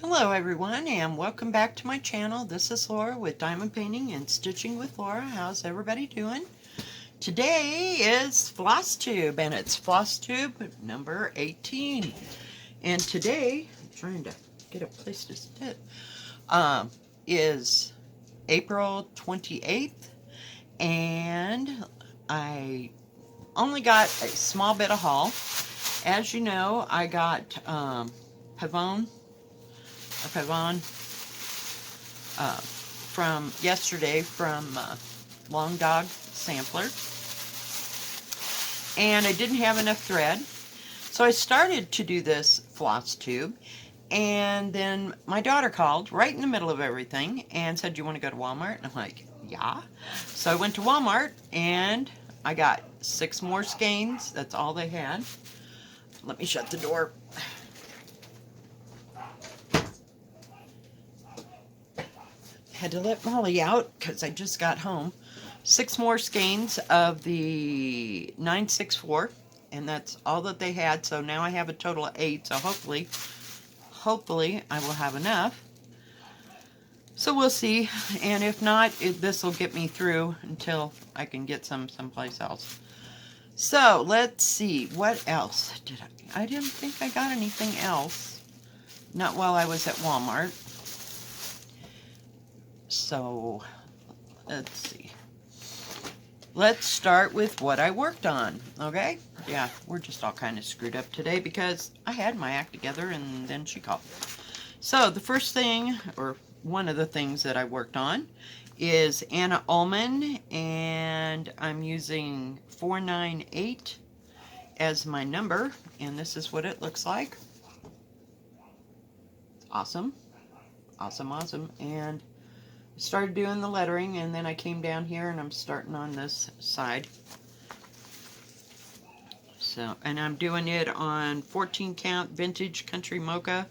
Hello everyone and welcome back to my channel. This is Laura with Diamond Painting and Stitching with Laura. How's everybody doing? Today is Flosstube and it's Flosstube number 18. And today, I'm trying to get a place to sit, is April 28th, and I only got a small bit of haul. As you know, I got Pavone from yesterday from Long Dog Sampler, and I didn't have enough thread, so I started to do this floss tube, and then my daughter called right in the middle of everything and said, "You want to go to Walmart?" And I'm like, "Yeah." So I went to Walmart and I got 6 more skeins. That's all they had. Let me shut the door. Had to let Molly out because I just got home. 6 more skeins of the 964, and that's all that they had. So now I have a total of 8. So hopefully I will have enough. So we'll see. And if not, this will get me through until I can get some someplace else. So let's see, what else did I didn't think I got anything else. Not while I was at Walmart. So, let's see. Let's start with what I worked on, okay? Yeah, we're just all kind of screwed up today because I had my act together and then she called. So, the first thing, or one of the things that I worked on, is Anna Ullman, and I'm using 498 as my number, and this is what it looks like. It's awesome. Awesome, awesome. And started doing the lettering, and then I came down here and I'm starting on this side. So, and I'm doing it on 14 count vintage country mocha,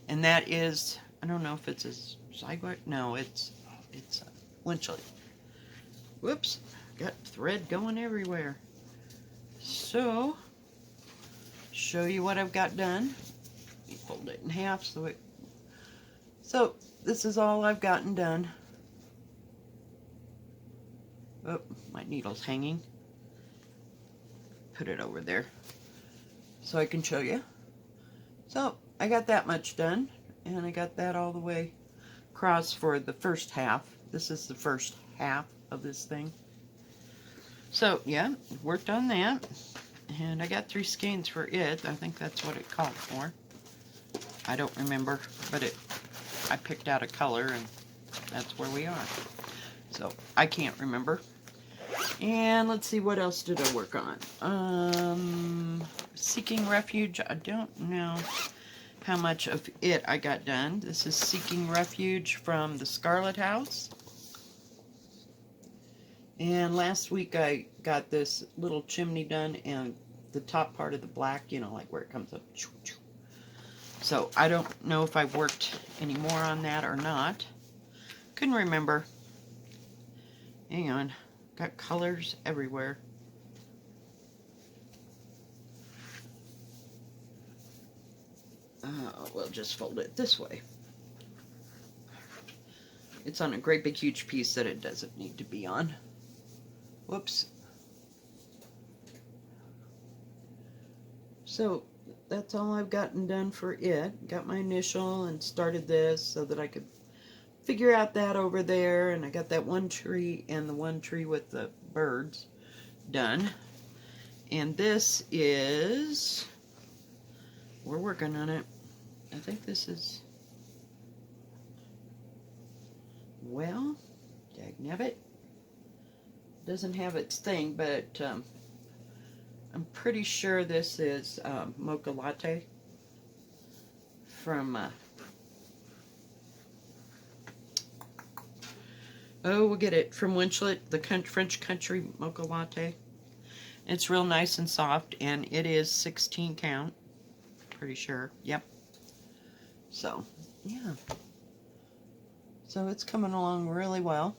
and that is, I don't know if it's a Zygote. No, it's Lynchly. Whoops, got thread going everywhere. So, show you what I've got done. Let me fold it in half so this is all I've gotten done. Oh, my needle's hanging. Put it over there so I can show you. So I got that much done, and I got that all the way across for the first half. This is the first half of this thing. So yeah, worked on that, and I got 3 skeins for it. I think that's what it called for. I don't remember, but I picked out a color, and that's where we are. So I can't remember. And let's see, what else did I work on? Seeking Refuge. I don't know how much of it I got done. This is Seeking Refuge from the Scarlet House. And last week I got this little chimney done, and the top part of the black, you know, like where it comes up. So I don't know if I worked any more on that or not. Couldn't remember. Hang on. Got colors everywhere. We'll just fold it this way. It's on a great big huge piece that it doesn't need to be on. Whoops. So that's all I've gotten done for it. Got my initial and started this so that I could figure out that over there, and I got that one tree and the one tree with the birds done. And this is, we're working on it. I think this is, well, dagnabbit. Doesn't have its thing, but I'm pretty sure this is Mocha Latte from we'll get it from Winchlet, the French Country Mocha Latte. It's real nice and soft, and it is 16 count. Pretty sure. Yep. So, yeah. So it's coming along really well.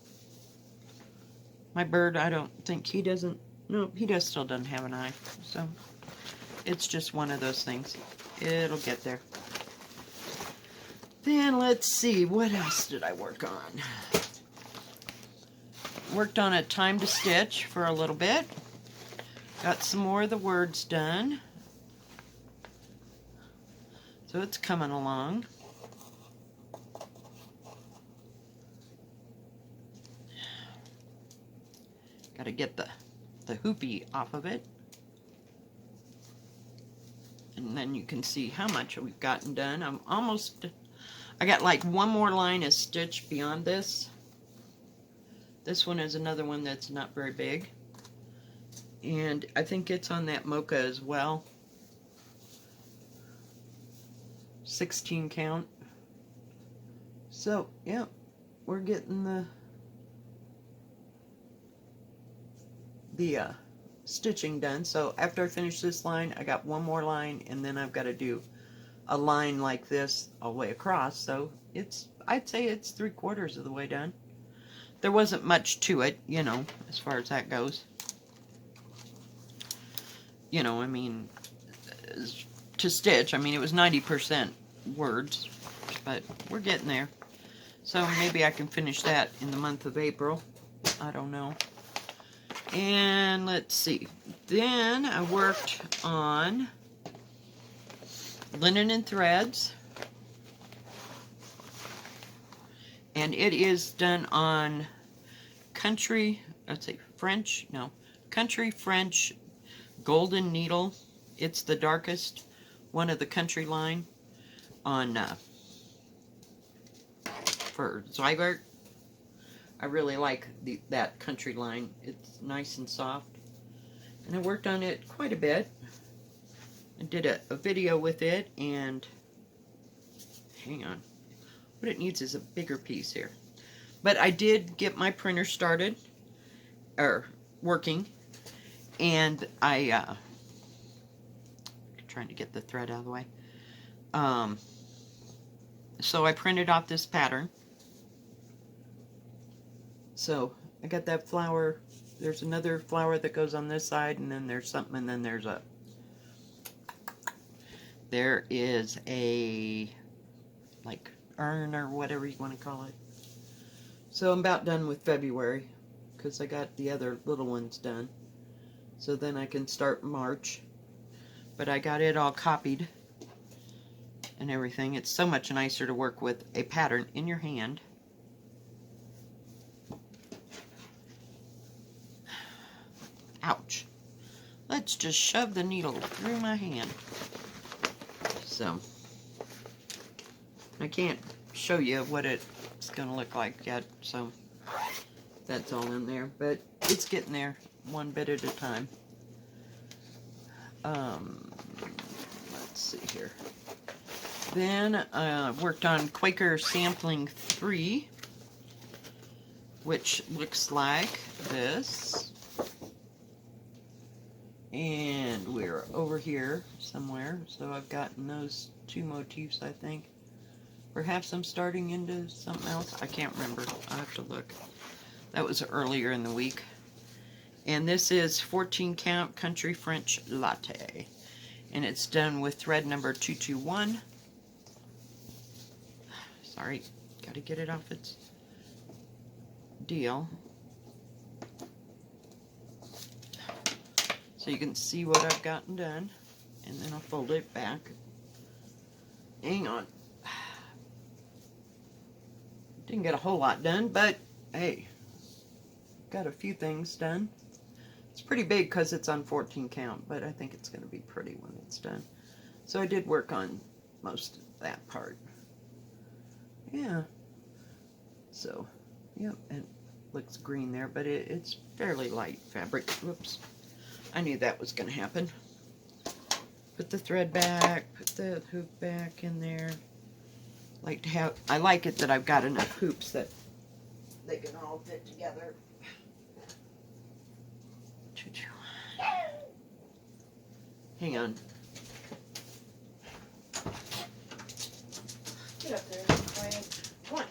My bird, I don't think he doesn't, no, he still doesn't have an eye. So, it's just one of those things. It'll get there. Then let's see, what else did I work on? Worked on a time to stitch for a little bit. Got some more of the words done. So it's coming along. Got to get the hoopy off of it. And then you can see how much we've gotten done. I got like one more line of stitch beyond this. This one is another one that's not very big. And I think it's on that mocha as well. 16 count. So, yeah, we're getting the stitching done. So after I finish this line, I got one more line, and then I've got to do a line like this all the way across. So I'd say it's 3/4 of the way done. There wasn't much to it, you know, as far as that goes. You know, I mean, to stitch, I mean, it was 90% words, but we're getting there. So maybe I can finish that in the month of April. I don't know. And let's see. Then I worked on linen and threads. And it is done on country French golden needle. It's the darkest one of the country line on for Zygarde. I really like that country line. It's nice and soft. And I worked on it quite a bit. I did a video with it, and hang on. What it needs is a bigger piece here. But I did get my printer started, or working, and trying to get the thread out of the way. So I printed off this pattern. So I got that flower. There's another flower that goes on this side, and then there's something, and then there is a like urn or whatever you want to call it. So I'm about done with February because I got the other little ones done. So then I can start March. But I got it all copied and everything. It's so much nicer to work with a pattern in your hand. Ouch. Let's just shove the needle through my hand. So, I can't show you what it's going to look like yet, so that's all in there. But it's getting there one bit at a time. Let's see here. Then I worked on Quaker Sampling 3, which looks like this. And we're over here somewhere, so I've gotten those two motifs, I think. Perhaps I'm starting into something else. I can't remember. I'll have to look. That was earlier in the week. And this is 14 count Country French Latte. And it's done with thread number 221. Sorry, gotta get it off its deal. So you can see what I've gotten done. And then I'll fold it back. Hang on. Didn't get a whole lot done, but hey, got a few things done. It's pretty big because it's on 14 count, but I think it's going to be pretty when it's done. So I did work on most of that part. Yeah. So, yep, it looks green there, but it's fairly light fabric. Whoops. I knew that was going to happen. Put the thread back, put the hoop back in there. I like it that I've got enough hoops that they can all fit together. Hang on. Get up there, quiet. Come on.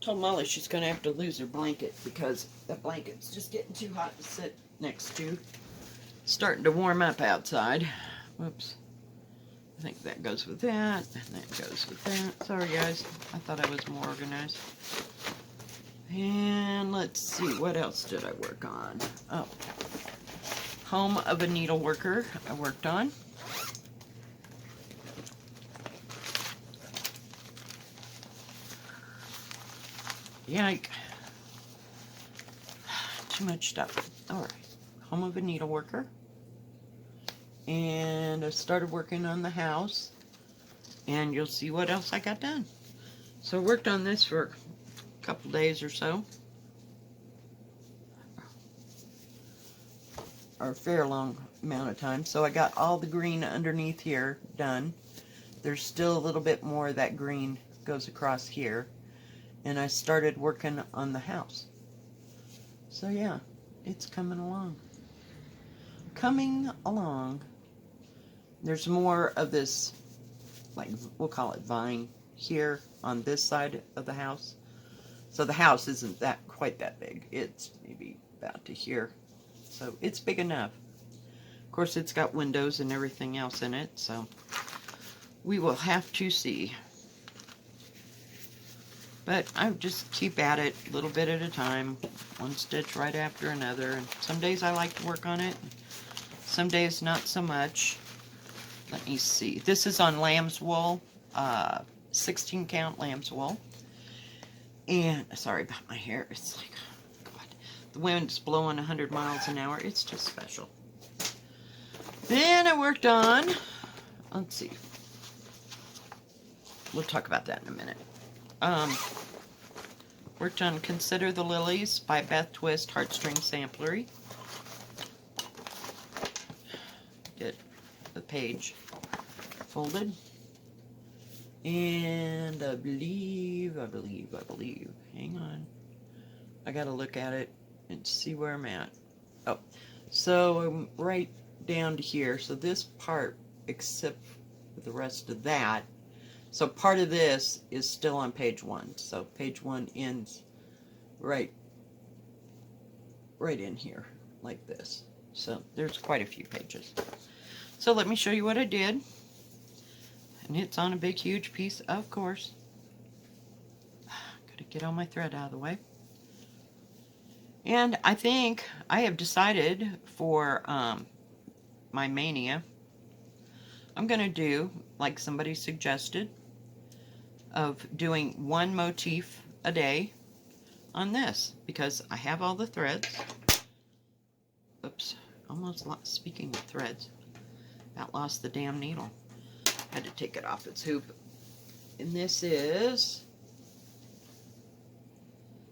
Told Molly she's going to have to lose her blanket because that blanket's just getting too hot to sit next to. It's starting to warm up outside. Whoops. I think that goes with that, and that goes with that. Sorry guys, I thought I was more organized. And let's see, what else did I work on? Oh, Home of a Needle Worker I worked on. Yike. Too much stuff. Alright, Home of a Needle Worker. And I started working on the house. And you'll see what else I got done. So I worked on this for a couple days or so. Or a fair long amount of time. So I got all the green underneath here done. There's still a little bit more of that green goes across here. And I started working on the house. So yeah, it's coming along. Coming along. There's more of this, like, we'll call it vine here on this side of the house. So the house isn't quite that big. It's maybe about to here. So it's big enough. Of course, it's got windows and everything else in it, so we will have to see. But I just keep at it a little bit at a time, one stitch right after another. And some days I like to work on it, some days not so much. Let me see. This is on lamb's wool, 16 count lamb's wool. And sorry about my hair. It's like, God, the wind's blowing 100 miles an hour. It's just special. Then I worked on, let's see. We'll talk about that in a minute. Worked on Consider the Lilies by Beth Twist Heartstring Samplery. Get the page folded. And I believe, hang on. I gotta look at it and see where I'm at. Oh, so I'm right down to here. So this part, except for the rest of that, so part of this is still on page 1. So page 1 ends right in here, like this. So there's quite a few pages. So let me show you what I did. And it's on a big, huge piece, of course. Gotta get all my thread out of the way. And I think I have decided for my mania, I'm gonna do, like somebody suggested, of doing one motif a day on this, because I have all the threads. Oops, almost lost, speaking of threads, about lost the damn needle. Had to take it off its hoop. And this is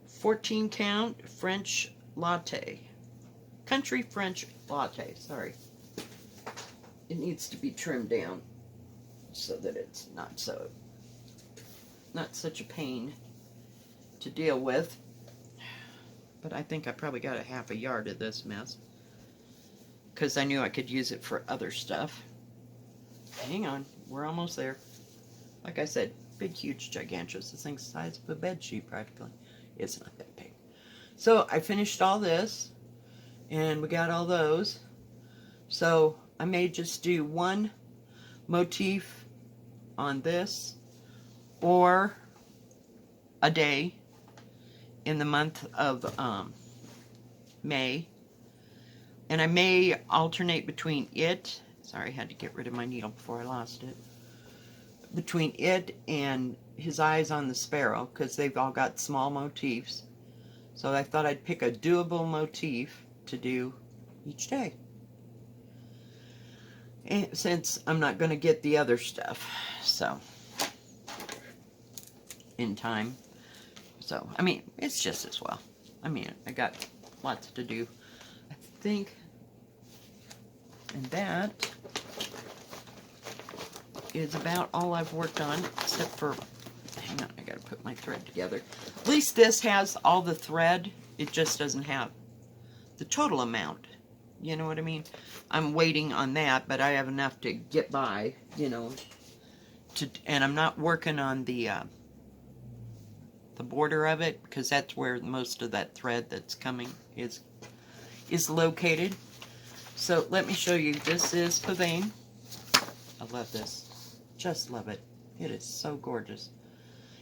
14 count French latte. Country French latte, sorry. It needs to be trimmed down so that it's not such a pain to deal with. But I think I probably got a half a yard of this mess, because I knew I could use it for other stuff. Hang on, we're almost there. Like I said, big, huge, gigantuous. This thing's the size of a bed sheet practically. It's not that big. So I finished all this, and we got all those. So I may just do one motif on this, or a day in the month of May. And I may alternate between it, sorry, I had to get rid of my needle before I lost it, between it and His Eyes on the Sparrow, because they've all got small motifs. So I thought I'd pick a doable motif to do each day, and since I'm not going to get the other stuff, so in time. So, I mean, it's just as well. I mean, I got lots to do, I think. And that is about all I've worked on, except for, hang on, I gotta put my thread together. At least this has all the thread. It just doesn't have the total amount. You know what I mean? I'm waiting on that, but I have enough to get by, you know. And I'm not working on the border of it, because that's where most of that thread that's coming is located. So let me show you. This is Pavane. I love this. just love it. It is so gorgeous.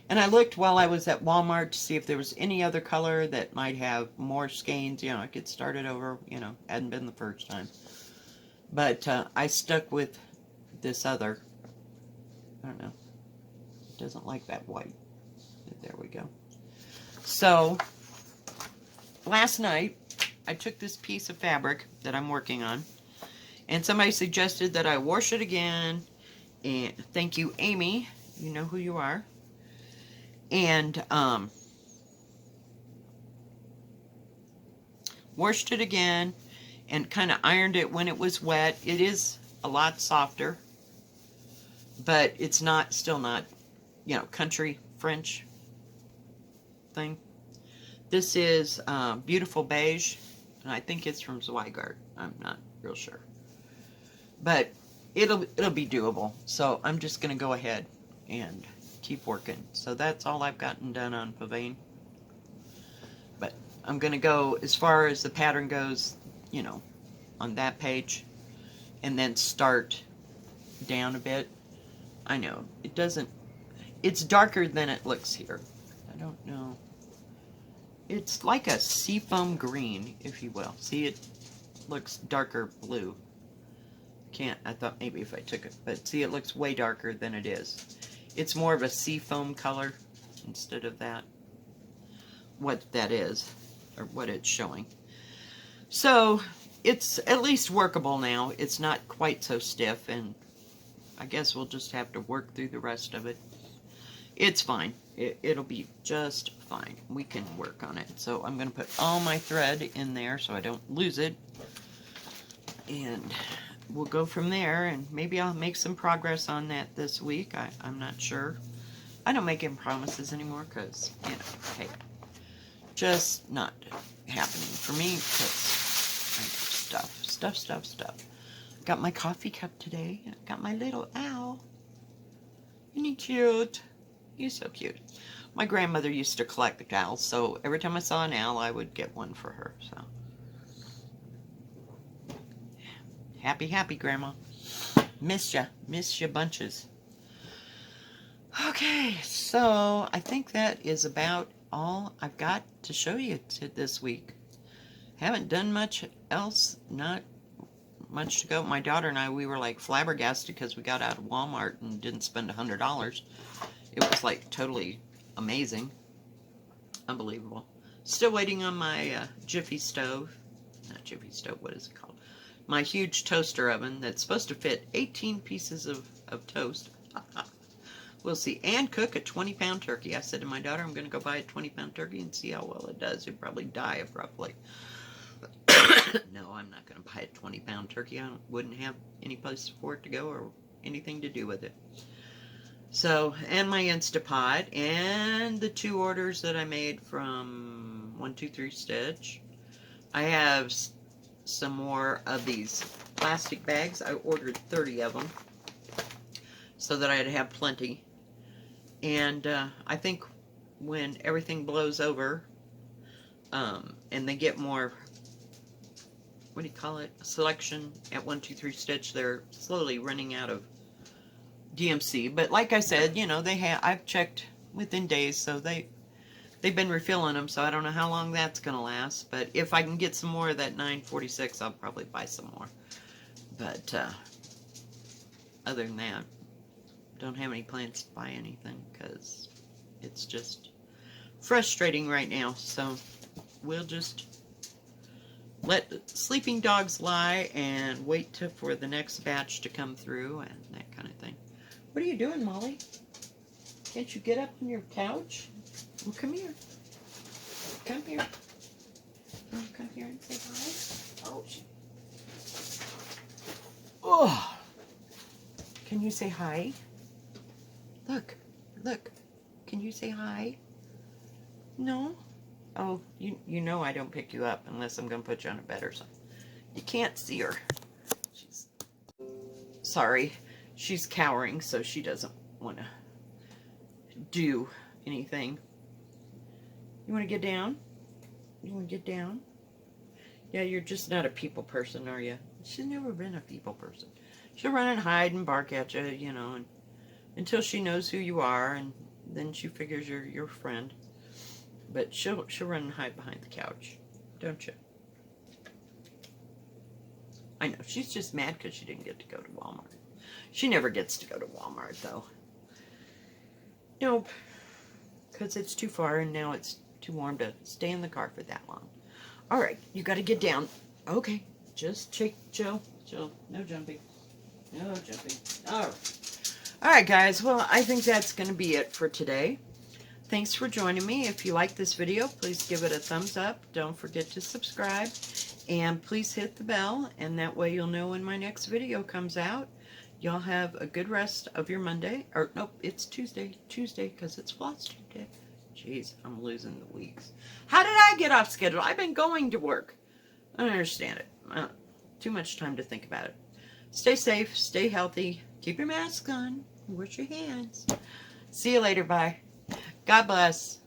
And I looked while I was at Walmart to see if there was any other color that might have more skeins. You know, I could start it over. You know, hadn't been the first time. But I stuck with this other. I don't know. It doesn't like that white. There we go. So, last night, I took this piece of fabric that I'm working on. And somebody suggested that I wash it again. And thank you, Amy. You know who you are. And washed it again and kind of ironed it when it was wet. It is a lot softer, but it's not, still not, you know, country French thing. This is Beautiful Beige, and I think it's from Zweigart. I'm not real sure, but it'll be doable. So I'm just gonna go ahead and keep working. So that's all I've gotten done on Pavane. But I'm going to go as far as the pattern goes, you know, on that page. And then start down a bit. I know, it doesn't, it's darker than it looks here. I don't know. It's like a seafoam green, if you will. See, it looks darker blue. I thought maybe if I took it, but see, it looks way darker than it is. It's more of a seafoam color instead of that, what that is, or what it's showing. So, it's at least workable now. It's not quite so stiff, and I guess we'll just have to work through the rest of it. It's fine. It'll be just fine. We can work on it. So, I'm going to put all my thread in there so I don't lose it. And we'll go from there, and maybe I'll make some progress on that this week. I'm not sure. I don't make any promises anymore because, you know, hey, just not happening for me because stuff. Got my coffee cup today. Got my little owl. Isn't he cute? He's so cute. My grandmother used to collect owls, so every time I saw an owl, I would get one for her, so. Happy, Grandma. Miss ya bunches. Okay, so I think that is about all I've got to show you this week. Haven't done much else, not much to go. My daughter and I, we were like flabbergasted because we got out of Walmart and didn't spend $100. It was like totally amazing. Unbelievable. Still waiting on my Jiffy stove. Not Jiffy stove, what is it called? My huge toaster oven that's supposed to fit 18 pieces of toast. We'll see. And cook a 20-pound turkey. I said to my daughter, I'm going to go buy a 20-pound turkey and see how well it does. It'd probably die abruptly. No, I'm not going to buy a 20-pound turkey. I wouldn't have any place for it to go or anything to do with it. So, and my Instapot, and the 2 orders that I made from 123 Stitch. I have some more of these plastic bags. I ordered 30 of them so that I'd have plenty. And I think when everything blows over and they get more, what do you call it, selection at 123 Stitch, they're slowly running out of DMC. But like I said, you know, I've checked within days, so they've been refilling them, so I don't know how long that's going to last. But if I can get some more of that 946, I'll probably buy some more. But other than that, don't have any plans to buy anything because it's just frustrating right now. So we'll just let sleeping dogs lie and wait for the next batch to come through and that kind of thing. What are you doing, Molly? Can't you get up on your couch? Well, come here. Come here. Come here and say hi. Oh, oh. Can you say hi? Look. Can you say hi? No? Oh, you know I don't pick you up unless I'm going to put you on a bed or something. You can't see her. Sorry. She's cowering, so she doesn't want to do anything. You want to get down? You want to get down? Yeah, you're just not a people person, are you? She's never been a people person. She'll run and hide and bark at you, you know, and until she knows who you are, and then she figures you're your friend. But she'll run and hide behind the couch, don't you? I know, she's just mad because she didn't get to go to Walmart. She never gets to go to Walmart, though. Nope, because it's too far, and now it's too warm to stay in the car for that long. All right, you got to get down. Okay, just chill. No jumping. No jumping. All right. All right, guys. Well, I think that's going to be it for today. Thanks for joining me. If you like this video, please give it a thumbs up. Don't forget to subscribe. And please hit the bell, and that way you'll know when my next video comes out. Y'all have a good rest of your Monday. Or, nope, it's Tuesday, because it's Flosstube Day. Jeez, I'm losing the weeks. How did I get off schedule? I've been going to work. I don't understand it. Too much time to think about it. Stay safe, stay healthy, keep your mask on, wash your hands. See you later, bye. God bless.